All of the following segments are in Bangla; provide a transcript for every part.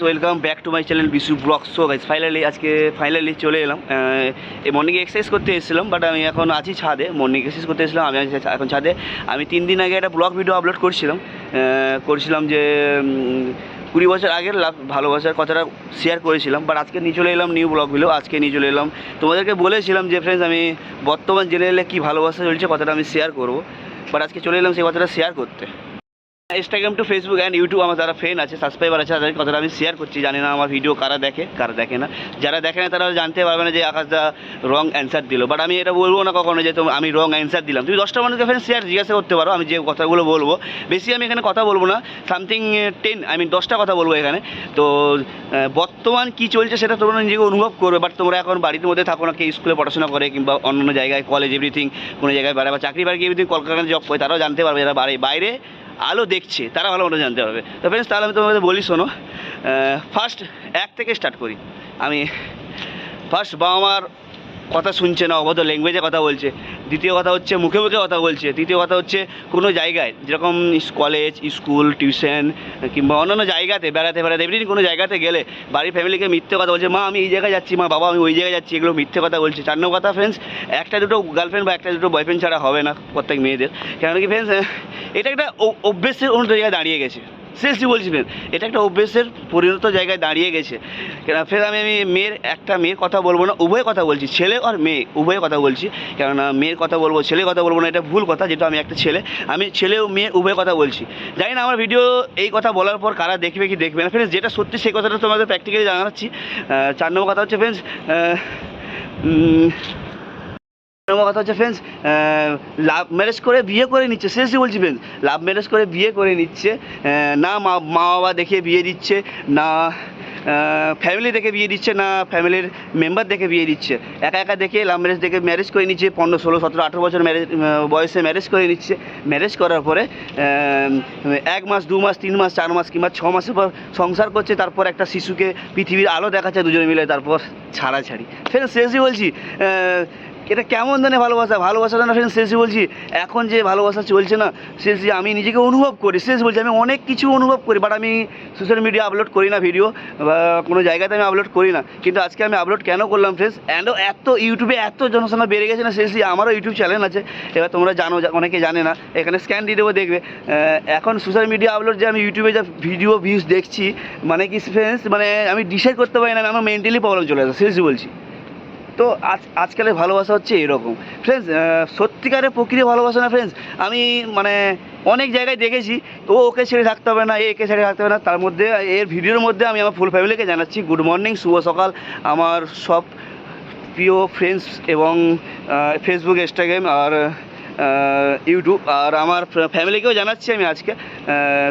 Welcome back to my channel Bishu blog. So guys finally চলে এলাম। এই মর্নিং এক্সারসাইজ করতে এসেছিলাম, বাট আমি এখন আছি ছাদে। মর্নিং এক্সারসাইজ করতে এসেছিলাম, আমি এখন ছাদে। আমি 3 দিন আগে একটা ব্লগ ভিডিও আপলোড করছিলাম যে 20 বছর আগের ভালোবাসার কথাটা শেয়ার করেছিলাম। বাট আজকে নিয়ে চলে এলাম নিউ ব্লগ ভিডিও। আজকে নিয়ে চলে এলাম, তোমাদেরকে বলেছিলাম যে ফ্রেন্ডস আমি বর্তমান জেনারেলে কী ভালোবাসা চলছে কথাটা আমি শেয়ার করবো। বাট আজকে চলে এলাম সেই কথাটা শেয়ার করতে। Instagram to Facebook and YouTube আমার যারা ফ্রেন্ড আছে, সাবস্ক্রাইবার আছে, তাদের কথাটা আমি শেয়ার করছি। জানি না আমার ভিডিও কারা দেখে না। যারা দেখে না তারা জানতে পারবে না যে আকাশদা রং অ্যান্সার দিল। বাট আমি এটা বলবো না কখনো যে আমি রং অ্যান্সার দিলাম। তুমি 10টা মানুষকে ফ্রেন্ড জিজ্ঞাসা করতে পারো আমি যে কথাগুলো বলবো। বেশি আমি এখানে কথা বলবো না, সামথিং 10টা কথা বলবো এখানে। তো বর্তমান কী চলছে সেটা তোমরা নিজেকে অনুভব করবে। বাট তোমরা এখন বাড়ির মধ্যে থাকো না, কেউ স্কুলে পড়াশোনা করে কিংবা অন্য জায়গায় কলেজ এভরিথিং কোনো জায়গায় বেড়ায় বা চাকরি বাড়ি এভরিথিং কলকাতায় জব করে, তারাও জানতে পারবে। যারা বাইরে আলো দেখছে তারা ভালো মতো জানতে পারবে। তো ফ্রেন্ডস, তাহলে আমি তোমাদের বলি শোনো। ফার্স্ট এক থেকে স্টার্ট করি। আমি ফার্স্ট বাবা মার কথা শুনছে না, অবৈধ ল্যাঙ্গুয়েজে কথা বলছে। দ্বিতীয় কথা হচ্ছে মুখে মুখে কথা বলছে। তৃতীয় কথা হচ্ছে কোনো জায়গায় যেরকম কলেজ, স্কুল, টিউশন কিংবা অন্যান্য জায়গাতে বেড়াতে এমনি কোনো জায়গাতে গেলে বাড়ির ফ্যামিলিকে মিথ্যে কথা বলছে। মা আমি এই জায়গায় যাচ্ছি, মা বাবা আমি ওই জায়গায় যাচ্ছি, এগুলো মিথ্যে কথা বলছে। 4 নম্বর কথা ফ্রেন্ডস, একটা দুটো গার্লফ্রেন্ড বা একটা দুটো বয়ফ্রেন্ড ছাড়া হবে না প্রত্যেক মেয়েদের। কেন কি ফ্রেন্ডস, এটা একটা অভ্যেসের অন্য জায়গায় দাঁড়িয়ে গেছে। সিরিয়াসলি বলছি ফ্রেন্ড, এটা একটা অভ্যেসের পরিণত জায়গায় দাঁড়িয়ে গেছে। ফের আমি একটা মেয়ের কথা বলবো না, উভয় কথা বলছি, ছেলে আর মেয়ে উভয় কথা বলছি। কেননা মেয়ের কথা বলবো, ছেলে কথা বলবো না, এটা ভুল কথা। যেহেতু আমি একটা ছেলে, আমি ছেলে ও মেয়ে উভয় কথা বলছি। জানি না আমার ভিডিও এই কথা বলার পর কারা দেখবে কি দেখবে না। ফ্রেন্ডস, যেটা সত্যি সেই কথাটা তোমাদের প্র্যাকটিক্যালি জানাচ্ছি। 4 নম্বর কথা হচ্ছে ফ্রেন্ডস, কথা হচ্ছে ফ্রেন্ডস, লাভ ম্যারেজ করে বিয়ে করে নিচ্ছে। সিরিয়াসলি বলছি ফ্রেন্ডস, লাভ ম্যারেজ করে বিয়ে করে নিচ্ছে। না মা বাবা দেখে বিয়ে দিচ্ছে, না ফ্যামিলি দেখে বিয়ে দিচ্ছে, না ফ্যামিলির মেম্বার দেখে বিয়ে দিচ্ছে। একা দেখে লাভ ম্যারেজ দেখে ম্যারেজ করে নিচ্ছে। 15, 16, 17, 18 বছর বয়সে ম্যারেজ করে নিচ্ছে। ম্যারেজ করার পরে 1 মাস, 2 মাস, 3 মাস, 4 মাস কিংবা 6 মাসের পর সংসার করছে। তারপর একটা শিশুকে পৃথিবীর আলো দেখাচ্ছে দুজনে মিলে, তারপর ছাড়াছাড়ি। ফ্রেন্ডস সিরিয়াসলি বলছি, এটা কেমন ধরনের ভালোবাসাটা না ফ্রেন্ডস। সিরিয়াসলি বলছি, এখন যে ভালোবাসা চলছে না, সিরিয়াসলি আমি নিজেকে অনুভব করি। সিরিয়াসলি বলছি, আমি অনেক কিছু অনুভব করি, বাট আমি সোশ্যাল মিডিয়া আপলোড করি না ভিডিও, বা কোনো জায়গাতে আমি আপলোড করি না। কিন্তু আজকে আমি আপলোড কেন করলাম ফ্রেন্ডস, এত ইউটিউবে এত জনসংখ্যা বেড়ে গেছে না। সিরিয়াসলি আমারও ইউটিউব চ্যানেল আছে, এবার তোমরা জানো, অনেকে জানে না, এখানে স্ক্যান দিয়ে দেবো দেখবে। এখন সোশ্যাল মিডিয়া আপলোড যে আমি ইউটিউবে যা ভিডিও ভিউজ দেখছি, মানে কি ফ্রেন্ডস, মানে আমি ডিসাইড করতে পারি না, আমার মেন্টালি প্রবলেম চলে আসে। সিরিয়াসলি বলছি। তো আজকালের ভালোবাসা হচ্ছে এরকম ফ্রেন্ডস। সত্যিকারের প্রকৃত ভালোবাসা না ফ্রেন্ডস। আমি মানে অনেক জায়গায় দেখেছি, তো ওকে ছেড়ে থাকতে হবে না, একে ছেড়ে থাকতে হবে না। তার মধ্যে এর ভিডিওর মধ্যে আমি আমার ফুল ফ্যামিলিকে জানাচ্ছি গুড মর্নিং, শুভ সকাল। আমার সব প্রিয় ফ্রেন্ডস এবং ফেসবুক, ইনস্টাগ্রাম আর ইউটিউব আর আমার ফ্যামিলিকেও জানাচ্ছি আমি আজকে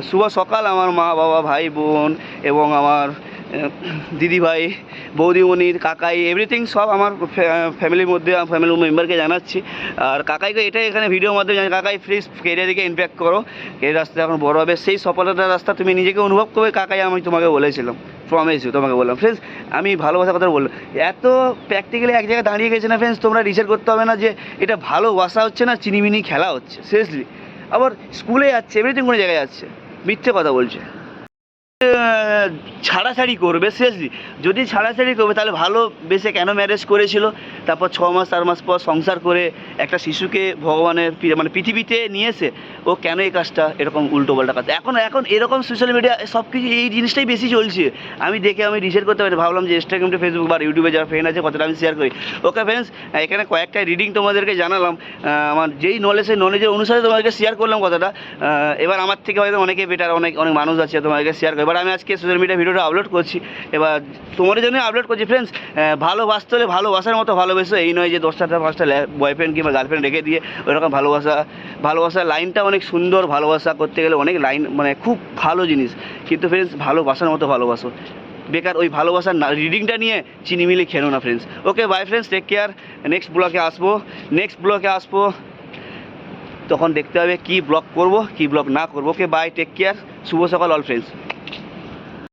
শুভ সকাল। আমার মা বাবা, ভাই বোন এবং আমার দিদিভাই, বৌদিমণির, কাকাই, এভরিথিং সব আমার ফ্যামিলির মধ্যে ফ্যামিলি মেম্বারকে জানাচ্ছি। আর কাকাইকে এটাই এখানে ভিডিওর মাধ্যমে জানি, কাকাই প্লিজ কেরিয়ার দিকে ইমপ্যাক্ট করো। এই রাস্তা এখন বড় হবে, সেই সফলতার রাস্তা তুমি নিজেকে অনুভব করবে। কাকাই আমি তোমাকে বলেছিলাম, প্রমিস তোমাকে বললাম ফ্রেন্ডস। আমি ভালোবাসার কথা বললাম, এত প্র্যাকটিক্যালি এক জায়গায় দাঁড়িয়ে গেছে না ফ্রেন্ডস। তোমরা রিসার্চ করতে হবে না যে এটা ভালোবাসা হচ্ছে না চিনিমিনি খেলা হচ্ছে। সিরিয়াসলি আবার স্কুলে যাচ্ছে, এভরিথিং কোনো জায়গায় যাচ্ছে, মিথ্যে কথা বলছে। ছাড়াছাড়ি করবে। সিরিয়াসলি যদি ছাড়াছাড়ি করবে তাহলে ভালোবেসে কেন ম্যারেজ করেছিল, তারপর 6 মাস 4 মাস পর সংসার করে একটা শিশুকে ভগবানের মানে পৃথিবীতে নিয়ে এসে ও কেন এই কাজটা এরকম উল্টোপাল্টা কাজ। এখন এরকম সোশ্যাল মিডিয়া সব কিছু এই জিনিসটাই বেশি চলছে। আমি রিসার্চ করতে পারি, ভাবলাম যে ইনস্টাগ্রাম, ফেসবুক বা ইউটিউবে যারা ফ্রেন্ড আছে কথাটা আমি শেয়ার করি। ওকে ফ্রেন্ডস, এখানে কয়েকটা রিডিং তোমাদেরকে জানালাম, আমার যেই নলেজের অনুসারে তোমাদেরকে শেয়ার করলাম কথাটা। এবার আমার থেকে হয়তো অনেকে বেটার, অনেক মানুষ আছে তোমাদেরকে শেয়ার করে। এবার আমি আজকে সোশ্যাল মিডিয়া ভিডিওটা আপলোড করছি, এবার তোমাদের জন্য আপলোড করছি ফ্রেন্ডস। ভালোবাসতে হলে ভালোবাসার মতো ভালোবেসো, এই নয় যে 10টা 5টা বয়ফ্রেন্ড কিংবা গার্লফ্রেন্ড রেখে দিয়ে ওইরকম ভালোবাসার লাইনটা অনেক সুন্দর। ভালোবাসা করতে গেলে অনেক লাইন, মানে খুব ভালো জিনিস, কিন্তু ফ্রেন্ডস ভালোবাসার মতো ভালোবাসো। বেকার ওই ভালোবাসার রিডিংটা নিয়ে চিনিমিলি খেলো না friends. Okay bye friends, take care. Next ব্লগে আসবো, তখন দেখতে হবে কী ব্লগ করবো, কী ব্লগ না করবো। ওকে বাই, টেক কেয়ার, শুভ সকাল অল ফ্রেন্ডস।